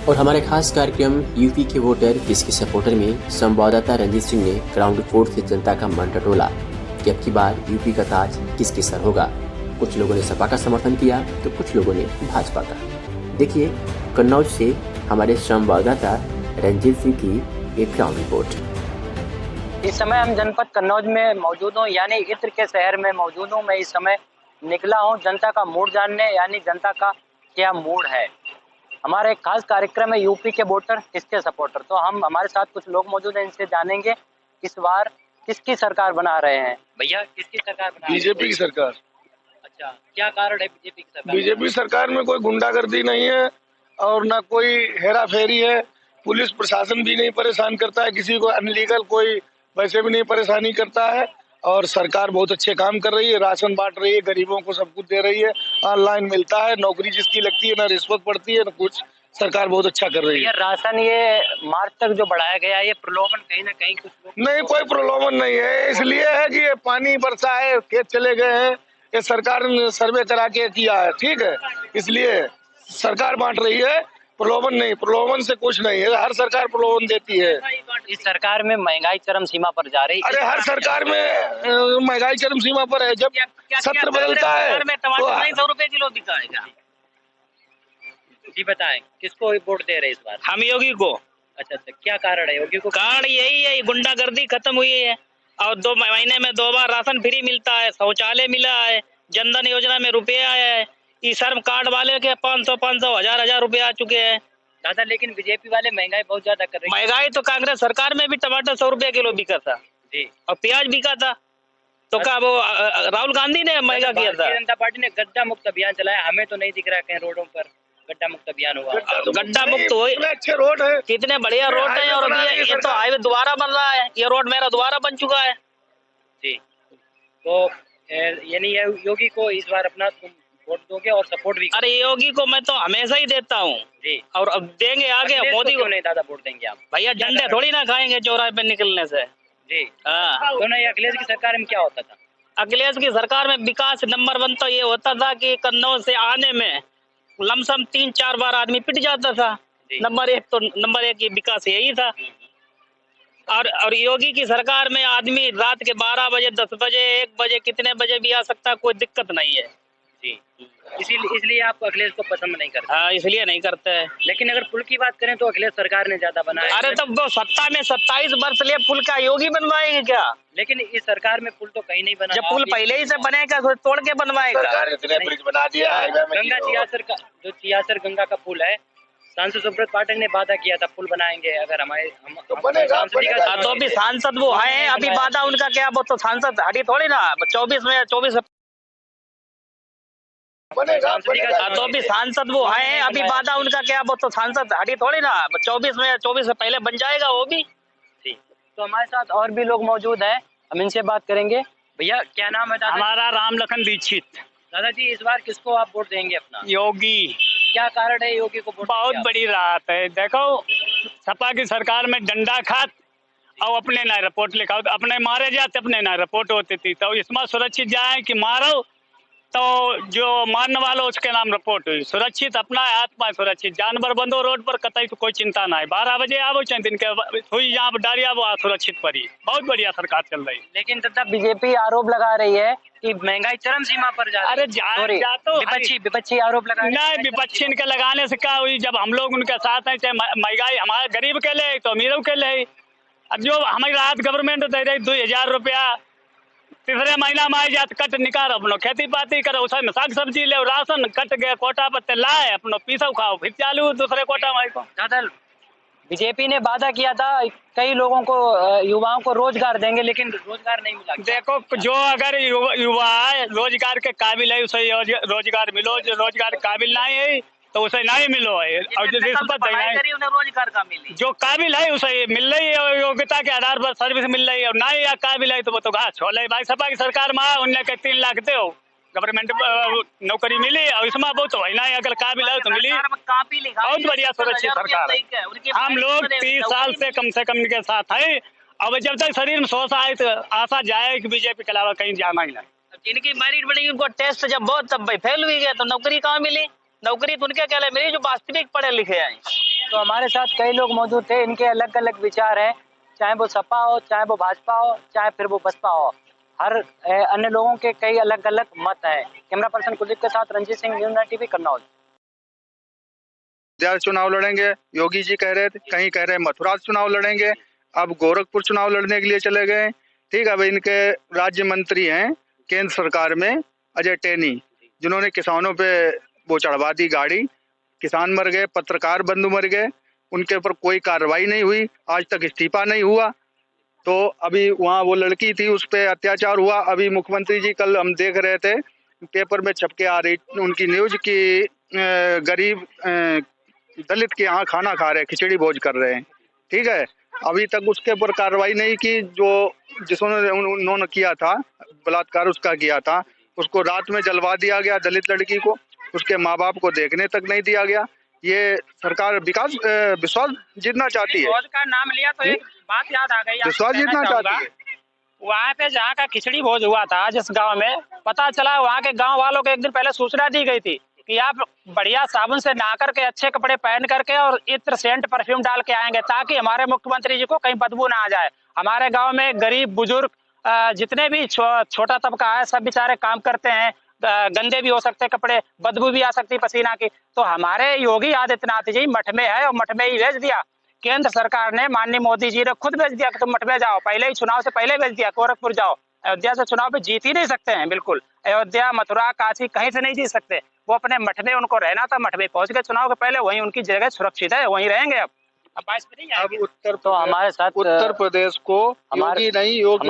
और हमारे खास कार्यक्रम यूपी के वोटर किसके सपोर्टर में संवाददाता रंजीत सिंह ने ग्राउंड रिपोर्ट से जनता का मन टटोला कि अब की बार यूपी का ताज किसके सर होगा। कुछ लोगों ने सपा का समर्थन किया तो कुछ लोगों ने भाजपा का। देखिए कन्नौज से हमारे संवाददाता रंजीत सिंह की एक ग्राउंड रिपोर्ट। इस समय हम जनपद कन्नौज में मौजूद हूँ, यानी इत्र के शहर में मौजूद हूँ। मैं इस समय निकला हूँ जनता का मूड जानने, यानी जनता का क्या मूड है। हमारा एक खास कार्यक्रम है यूपी के वोटर किसके सपोर्टर। तो हम हमारे साथ कुछ लोग मौजूद हैं, इनसे जानेंगे इस बार किसकी सरकार बना रहे हैं। भैया किसकी सरकार बना रहे हैं? बीजेपी की सरकार। अच्छा, क्या कारण है बीजेपी की सरकार? बीजेपी सरकार में कोई गुंडागर्दी नहीं है और ना कोई हेरा फेरी है। पुलिस प्रशासन भी नहीं परेशान करता है किसी को, अनलीगल कोई वैसे भी नहीं परेशानी करता है। और सरकार बहुत अच्छे काम कर रही है, राशन बांट रही है, गरीबों को सब कुछ दे रही है, ऑनलाइन मिलता है, नौकरी जिसकी लगती है, ना रिश्वत पड़ती है ना कुछ। सरकार बहुत अच्छा कर रही है। राशन ये मार्च तक जो बढ़ाया गया है, ये प्रलोभन कहीं ना कहीं कुछ लोग नहीं, कोई प्रलोभन नहीं है। इसलिए है कि ये पानी बरसा है, खेत चले गए हैं, ये सरकार ने सर्वे करा के किया है, ठीक है। इसलिए सरकार बांट रही है, प्रलोभन नहीं। प्रलोभन से कुछ नहीं है, हर सरकार प्रलोभन देती है। इस सरकार में महंगाई चरम सीमा पर जा रही है। अरे हर सरकार में महंगाई चरम सीमा पर है। जब सत्र बदलता है टमाटर 250 रुपए किलो बिका है। जी बताएं, किसको वोट दे रहे इस बार? हम योगी को। अच्छा, क्या कारण है योगी को? कारण यही है, गुंडागर्दी खत्म हुई है और 2 महीने में 2 बार राशन फ्री मिलता है, शौचालय मिला है, जनधन योजना में रुपये आया है, ई श्रम कार्ड वाले के 500 हजार रुपए आ चुके हैं। दादा, लेकिन बीजेपी वाले महंगाई बहुत ज्यादा कर रहे हैं। महंगाई तो कांग्रेस सरकार में भी टमाटर 100 रुपए किलो बिका था जी, और प्याज बिका था। तो क्या वो राहुल गांधी ने महंगा किया था? भारतीय जनता पार्टी ने गड्ढा मुक्त अभियान चलाया, हमें तो नहीं दिख रहा कहीं रोडों पर गड्ढा मुक्त अभियान हुआ। गड्ढा मुक्त हो, अच्छे रोड है, कितने बढ़िया रोड है। और अभी ये तो हाईवे दोबारा बन रहा है, ये रोड मेरा दोबारा बन चुका है जी। तो यानी योगी को इस बार अपना तुम वोट दोगे और सपोर्ट भी? अरे योगी को मैं तो हमेशा ही देता हूँ जी, और अब देंगे आगे। मोदी को नहीं दादा वोट देंगे आप? भैया डंडे थोड़ी ना खाएंगे चौराहे पे निकलने से। जी हाँ, तो नहीं, अखिलेश की सरकार में क्या होता था? अखिलेश की सरकार में विकास नंबर 1 तो ये होता था कि कन्नौज से आने में लमसम 3-4 बार आदमी पिट जाता था। नंबर 1 ये विकास यही था। और योगी की सरकार में आदमी रात के 12 बजे 10 बजे 1 बजे कितने बजे भी आ सकता है, कोई दिक्कत नहीं है जी। इसलिए आप अखिलेश को पसंद नहीं करते? हाँ, इसलिए नहीं करते हैं। लेकिन अगर पुल की बात करें तो अखिलेश सरकार ने ज्यादा बनाया। अरे तब वो सत्ता में 27 वर्ष लिए पुल का योगी बनवाएंगे क्या? लेकिन इस सरकार में पुल तो कहीं नहीं बना। जब पुल पहले ही से बनेगा तो तोड़ के बनवाएगा। सरकार इतने ब्रिज बना दिया है। गंगा छियासर का जो छियासर गंगा का पुल है, सांसद सुब्रत पाठक ने वादा किया था पुल बनाएंगे। अगर हमारे तो अभी सांसद वो है, अभी वादा उनका क्या, वो तो सांसद हटी थोड़ी ना। 24 तो अभी सांसद वो है, अभी वादा उनका क्या, वो तो सांसद हटी थोड़ी ना। 24 से पहले बन जाएगा वो भी। तो हमारे साथ और भी लोग मौजूद हैं, हम इनसे बात करेंगे। भैया क्या नाम है? हमारा राम लखन दीक्षित। दादा जी, इस बार किसको आप वोट देंगे अपना? योगी। क्या कारण है योगी को वोट? बहुत बड़ी रात है। देखो सपा की सरकार में डंडा खात और अपने ना रिपोर्ट लिखाओ, अपने मारे जाते, अपने ना रिपोर्ट होती थी। तो इसमें सुरक्षित जाए कि मारो तो जो मारने वाला उसके नाम रिपोर्ट हुई। सुरक्षित अपना आत्मा सुरक्षित, जानवर बंदो रोड पर कतई तो कोई चिंता ना है। 12 बजे आवो चाहे दिन के हुई यहाँ पर डारिया वो सुरक्षित पड़ी। बहुत बढ़िया सरकार चल रही। लेकिन तथा बीजेपी आरोप लगा रही है कि महंगाई चरम सीमा पर जा रही है। अरे विपक्षी आरोप लगा नहीं, विपक्षी इनके लगाने से क्या हुई? जब हम लोग उनके साथ हैं, चाहे महंगाई हमारे गरीब के लिए तो अमीरों के लिए। अब जो हमारी राहत गवर्नमेंट दे रही 2000 रुपया तीसरे महीना में आई जात कट निकाल, अपनो खेती पाती करो, उसमें साग सब्जी ले, राशन कट गए, कोटा पत्ते लाए, अपनो पीसो खाओ, फिर चालू दूसरे कोटा में को। दादा, बीजेपी ने वादा किया था कई लोगों को, युवाओं को रोजगार देंगे, लेकिन रोजगार नहीं मिला। देखो जो अगर युवा है रोजगार के काबिल है उसे रोजगार मिलो, जो रोजगार काबिल नहीं है तो उसे नहीं मिलो है। और जो रिश्वत रोजगार का मिली, जो काबिल है उसे मिल रही है, योग्यता के आधार पर सर्विस मिल रही है। और नहीं या काबिल है तो वो तो घास छोड़। भाई सपा की सरकार में उनने के 3 लाख दे गवर्नमेंट नौकरी मिली और इसमें बहुत तो ना, अगर काबिल है तो मिली। बहुत बढ़िया सुरक्षित सरकार है। हम लोग 30 साल से कम इनके साथ है। अब जब तक शरीर में सोच आए तो आशा जाए कि बीजेपी के अलावा कहीं जाना ही नहीं। जिनकी मेरिट बढ़ी, उनको टेस्ट जब बहुत तब भाई फेल हुई गए तो नौकरी कहाँ मिली? नौकरी तो उनके क्या मिली जो वास्तविक पढ़े लिखे हैं। तो हमारे साथ कई लोग मौजूद थे, इनके अलग अलग विचार हैं, चाहे वो सपा हो, चाहे वो भाजपा हो, चाहे फिर वो बसपा हो। हर अन्य लोगों के कई अलग अलग मत हैं। कैमरा पर्सन कुलदीप के साथ रंजीत सिंह, न्यूज़ 9 टीवी, कन्नौज। चुनाव लड़ेंगे, योगी जी कह रहे थे, कहीं कह रहे मथुरा चुनाव लड़ेंगे, अब गोरखपुर चुनाव लड़ने के लिए चले गए। ठीक है, अब इनके राज्य मंत्री हैं केंद्र सरकार में अजय टेनी, जिन्होंने किसानों पे वो चढ़वा दी गाड़ी, किसान मर गए, पत्रकार बंधु मर गए, उनके ऊपर कोई कार्रवाई नहीं हुई, आज तक इस्तीफा नहीं हुआ। तो अभी वहाँ वो लड़की थी, उस पर अत्याचार हुआ। अभी मुख्यमंत्री जी कल हम देख रहे थे पेपर में छपके आ रही उनकी न्यूज की गरीब दलित के यहाँ खाना खा रहे, खिचड़ी भोज कर रहे हैं। ठीक है, अभी तक उसके ऊपर कार्रवाई नहीं की। जो जिन्होंने उन्होंने किया था बलात्कार, उसका किया था, उसको रात में जलवा दिया गया दलित लड़की को, उसके माँ बाप को देखने तक नहीं दिया गया। ये सरकार विश्वास जीतना चाहती है। का नाम लिया तो एक बात याद आ गई, विश्वास जीतना चाहती है। वहाँ पे जहाँ का खिचड़ी भोज हुआ था जिस गांव में, पता चला वहाँ के गांव वालों को एक दिन पहले सूचना दी गई थी कि आप बढ़िया साबुन से नहा करके, अच्छे कपड़े पहन करके और इत्र सेंट परफ्यूम डाल के आएंगे, ताकि हमारे मुख्यमंत्री जी को कहीं बदबू ना आ जाए। हमारे गांव में गरीब बुजुर्ग जितने भी छोटा तबका है, सब बेचारे काम करते हैं, गंदे भी हो सकते कपड़े, बदबू भी आ सकती पसीना की। तो हमारे योगी आदित्यनाथ जी मठ में है और मठ में ही भेज दिया। केंद्र सरकार ने, माननीय मोदी जी ने खुद भेज दिया कि तुम मठ में जाओ, पहले ही चुनाव से पहले भेज दिया, गोरखपुर जाओ। अयोध्या से चुनाव पे जीत ही नहीं सकते हैं, बिल्कुल अयोध्या, मथुरा, काशी कहीं से नहीं जीत सकते। वो अपने मठ में उनको रहना था, मठ में पहुंच गए चुनाव के पहले, वहीं उनकी जगह सुरक्षित है, वहीं रहेंगे। अब 22 में नहीं अब तो हमारे साथ उत्तर प्रदेश को योगी नहीं, योगी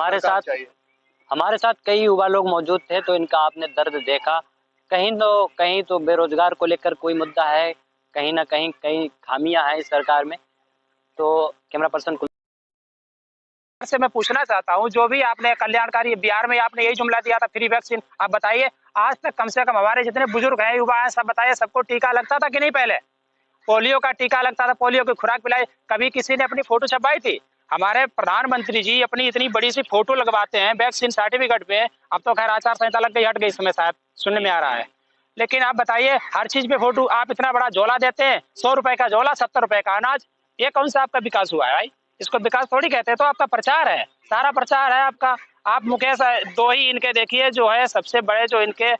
हमारे साथ कई युवा लोग मौजूद थे, तो इनका आपने दर्द देखा। कहीं तो बेरोजगार को लेकर कोई मुद्दा है, कहीं ना कहीं कई खामियां हैं इस सरकार में। तो कैमरा पर्सन से मैं पूछना चाहता हूं, जो भी आपने कल्याणकारी, बिहार में आपने यही जुमला दिया था, फ्री वैक्सीन, आप बताइए आज तक कम से कम हमारे जितने बुजुर्ग हैं, युवा हैं, सब बताइए सबको टीका लगता था कि नहीं? पहले पोलियो का टीका लगता था, पोलियो की खुराक पिलाई, कभी किसी ने अपनी फोटो छपवाई थी? हमारे प्रधानमंत्री जी अपनी इतनी बड़ी सी फोटो लगवाते हैं वैक्सीन सर्टिफिकेट पे। अब तो खैर आचार संहिता लग गई, हट गई, समय शायद सुनने में आ रहा है। लेकिन आप बताइए, हर चीज पे फोटो, आप इतना बड़ा झोला देते हैं, 100 रुपए का झोला, 70 रुपए का अनाज, ये कौन सा आपका विकास हुआ है भाई? इसको विकास थोड़ी कहते हैं। तो आपका प्रचार है, सारा प्रचार है आपका। आप मुकेश, दो ही इनके देखिए जो है सबसे बड़े, जो इनके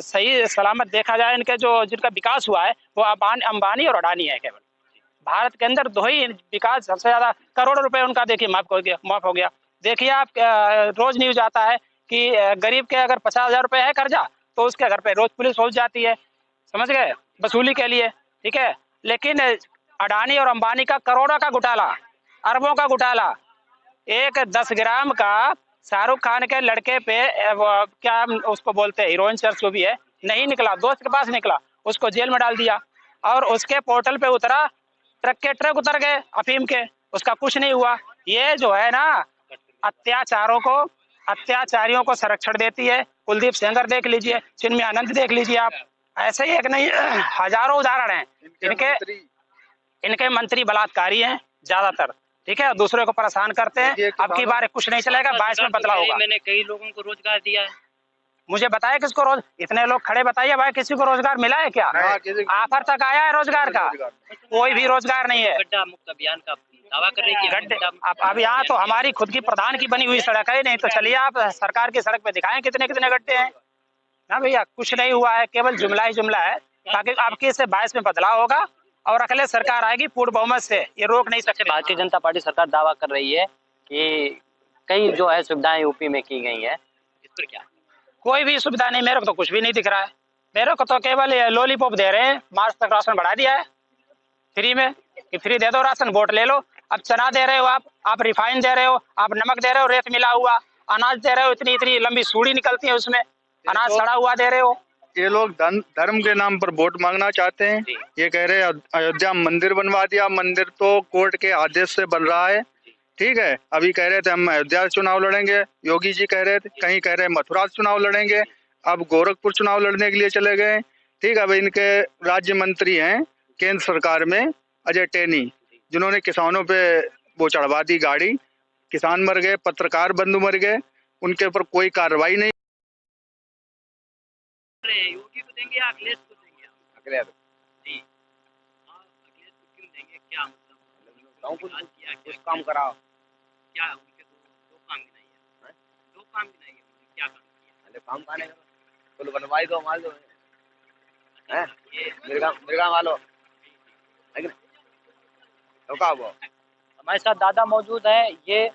सही सलामत देखा जाए, इनके जो जिनका विकास हुआ है वो अंबानी और अडानी है। केवल भारत के अंदर दो ही विकास सबसे ज्यादा, करोड़ों रुपए उनका देखिए माफ हो गया। देखिए आप, रोज न्यूज आता है कि गरीब के अगर 50,000 रुपए है कर्जा, तो उसके घर पे रोज पुलिस पहुंच जाती है, समझ गए, वसूली के लिए। ठीक है, लेकिन अडानी और अंबानी का करोड़ों का घोटाला, अरबों का घोटाला, एक 10 ग्राम का शाहरुख खान के लड़के पे क्या उसको बोलते हैं, हीरोइन चर्च जो भी है, नहीं निकला, दोस्त के पास निकला, उसको जेल में डाल दिया। और उसके पोर्टल पे उतरा, ट्रक के ट्रक उतर गए अफीम के, उसका कुछ नहीं हुआ। ये जो है ना, अत्याचारियों को संरक्षण देती है। कुलदीप सेंगर देख लीजिए, चिन्मय आनंद देख लीजिए आप, ऐसे ही एक नहीं हजारों उदाहरण हैं। इनके मंत्री बलात्कारी हैं ज्यादातर, ठीक है, दूसरे को परेशान करते हैं। अब की बार कुछ नहीं चलेगा, 22 में बदलाव होगा। मैंने कई लोगों को रोजगार दिया है। मुझे बताया किसको रोज, इतने लोग खड़े, बताइए भाई किसी को रोजगार मिला है क्या? ऑफर तक आया है रोजगार का? कोई भी रोजगार नहीं है। गड्ढा मुक्त अभियान का दावा कर रही है। अब यहाँ तो हमारी खुद की प्रधान की बनी हुई सड़क है, नहीं तो चलिए आप सरकार की सड़क पे दिखाएं कितने कितने गड्ढे हैं ना भैया। कुछ नहीं हुआ है, केवल जुमला ही जुमला है। ताकि आपकी इससे 22 में बदलाव होगा और अगले सरकार आएगी पूर्ण बहुमत से, ये रोक नहीं सकते। भारतीय जनता पार्टी सरकार दावा कर रही है कि कई जो है सुविधाएं यूपी में की गई है, इस पर क्या? कोई भी सुविधा नहीं, मेरे को तो कुछ भी नहीं दिख रहा है। मेरे को तो केवल लॉलीपॉप दे रहे हैं, मार्च तक राशन बढ़ा दिया है फ्री में, कि फ्री दे दो राशन, वोट ले लो। अब चना दे रहे हो आप रिफाइन दे रहे हो, आप नमक दे रहे हो रेत मिला हुआ, अनाज दे रहे हो, इतनी इतनी लंबी सूढ़ी निकलती है उसमें, अनाज सड़ा हुआ दे रहे हो। ये लोग धर्म के नाम पर वोट मांगना चाहते हैं। ये कह रहे हैं अयोध्या मंदिर बनवा दिया, मंदिर तो कोर्ट के आदेश से बन रहा है। ठीक है, अभी कह रहे थे हम अयोध्या चुनाव लड़ेंगे, योगी जी कह रहे थे, कहीं कह रहे मथुरा चुनाव लड़ेंगे, अब गोरखपुर चुनाव लड़ने के लिए चले गए। ठीक है, अब इनके राज्य मंत्री हैं केंद्र सरकार में अजय टेनी, जिन्होंने किसानों पे वो चढ़वा दी गाड़ी, किसान मर गए, पत्रकार बंधु मर गए, उनके ऊपर कोई कार्रवाई नहीं। योगी को देंगे या अखिलेश को देंगे? अखिलेश जी, अखिलेश को क्यों देंगे? क्या मतलब गाँव को विकास किया, कुछ क्या काम कराओ। क्या उनके दो काम गिनाइए, दो काम गिनाइए, उन्होंने क्या काम किया? अरे काम खाने का पुल बनवाई दो माल दो हैं ये मिर्गा वालो है कि नहीं? तो का वो हमारे साथ दादा मौजूद हैं। ये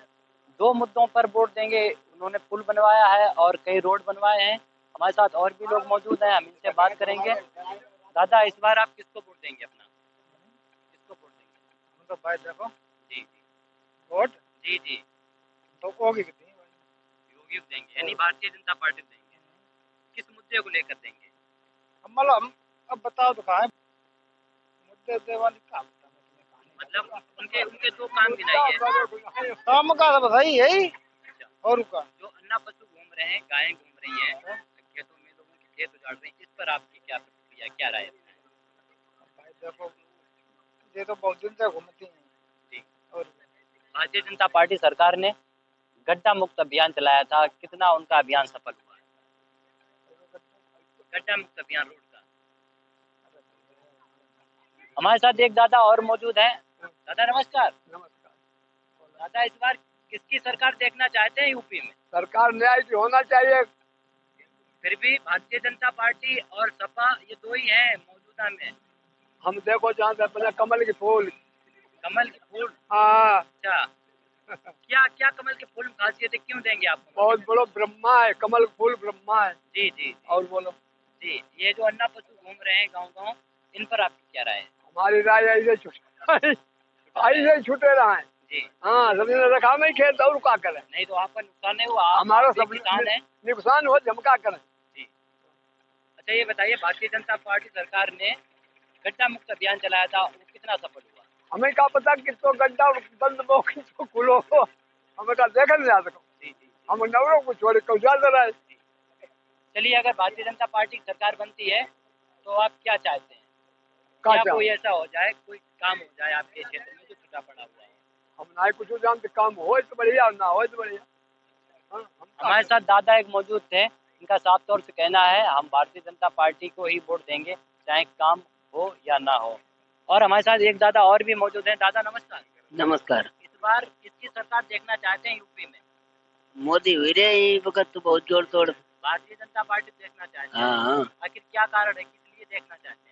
दो मुद्दों पर वोट देंगे। उन्होंने पुल बनवाया है और कई रोड बनवाए हैं। हमारे साथ और भी लोग मौजूद हैं, हम इनसे बात करेंगे। दादा, इस बार आप किसको वोट देंगे अपना? किसको वोट देंगे? मतलब भाई देखो जी जी वोट जी जी तो होगी कितनी योगी को देंगे, यानी भारतीय जनता पार्टी को देंगे। किस मुद्दे को लेकर देंगे? हम मतलब अब बताओ तो कहा है मुद्दे देवाली का मतलब उनके उनके दो काम गिनाइए। काम का तो बताइए यही और का जो अन्ना पशु घूम रहे हैं, गायें घूम रही हैं खेतों में, लोगों के खेत उजाड़ रहे हैं, इस पर आपकी क्या प्रतिक्रिया, क्या राय है? भाई देखो ये तो बहुत दिन से घूमती हैं जी। और भारतीय जनता पार्टी सरकार ने गड्ढा मुक्त अभियान चलाया था, कितना उनका अभियान सफल हुआ है? गड्ढा मुक्त अभियान रोड का। हमारे साथ एक दादा और मौजूद हैं। दादा नमस्कार। दादा, इस बार किसकी सरकार देखना चाहते हैं यूपी में? सरकार न्याय की होना चाहिए। फिर भी भारतीय जनता पार्टी और सपा ये दो ही हैं मौजूदा में। हम देखो जहाँ से अपने कमल के फूल कमल के फूल। हाँ अच्छा, क्या क्या कमल के फूल में खासियत है, क्यों देंगे आपको? बहुत बड़ो ब्रह्मा है, कमल फूल ब्रह्मा है। जी जी और बोलो जी, ये जो अन्ना पशु घूम रहे हैं गांव-गांव, इन पर आपकी क्या राय है? हमारी राय ऐसे ऐसे छूटे रहा है। जी। हाँ सबने रखा नहीं खेत और क्या करें, नहीं तो आपका नुकसान नहीं हुआ, हमारा आप सब किसान है। नुकसान हो जमका करें। जी। अच्छा, ये बताइए, भारतीय जनता पार्टी सरकार ने गड्ढा मुक्त अभियान चलाया था, वो कितना सफल हुआ? हमें क्या पता कि तो गड्ढा बंद हो कि तो खुलो हो, हमें क्या देखा नहीं जा सको। जी जी। हम नवरों को छोड़ के उजाड़ दे रहा है। चलिए, अगर भारतीय जनता पार्टी की सरकार बनती है तो आप क्या चाहते हैं? क्या क्या चाह कोई ऐसा हो जाए, कोई काम हो जाए आपके क्षेत्र में जो छूटा पड़ा हुआ है? हम ना कुछ जानते, काम हो तो बढ़िया ना हो तो बढ़िया। हाँ, हम हमारे साथ दादा एक मौजूद थे, इनका साफ तौर से कहना है हम भारतीय जनता पार्टी को ही वोट देंगे, चाहे काम हो या ना हो। और हमारे साथ एक दादा और भी मौजूद हैं। दादा नमस्कार। नमस्कार। इस बार किसकी सरकार देखना चाहते हैं यूपी में? मोदी हुई रे ये वक्त तो बहुत जोड़ तोड़। भारतीय जनता पार्टी देखना चाहते हैं। हाँ हाँ आखिर क्या कारण है, किस लिए देखना चाहते हैं?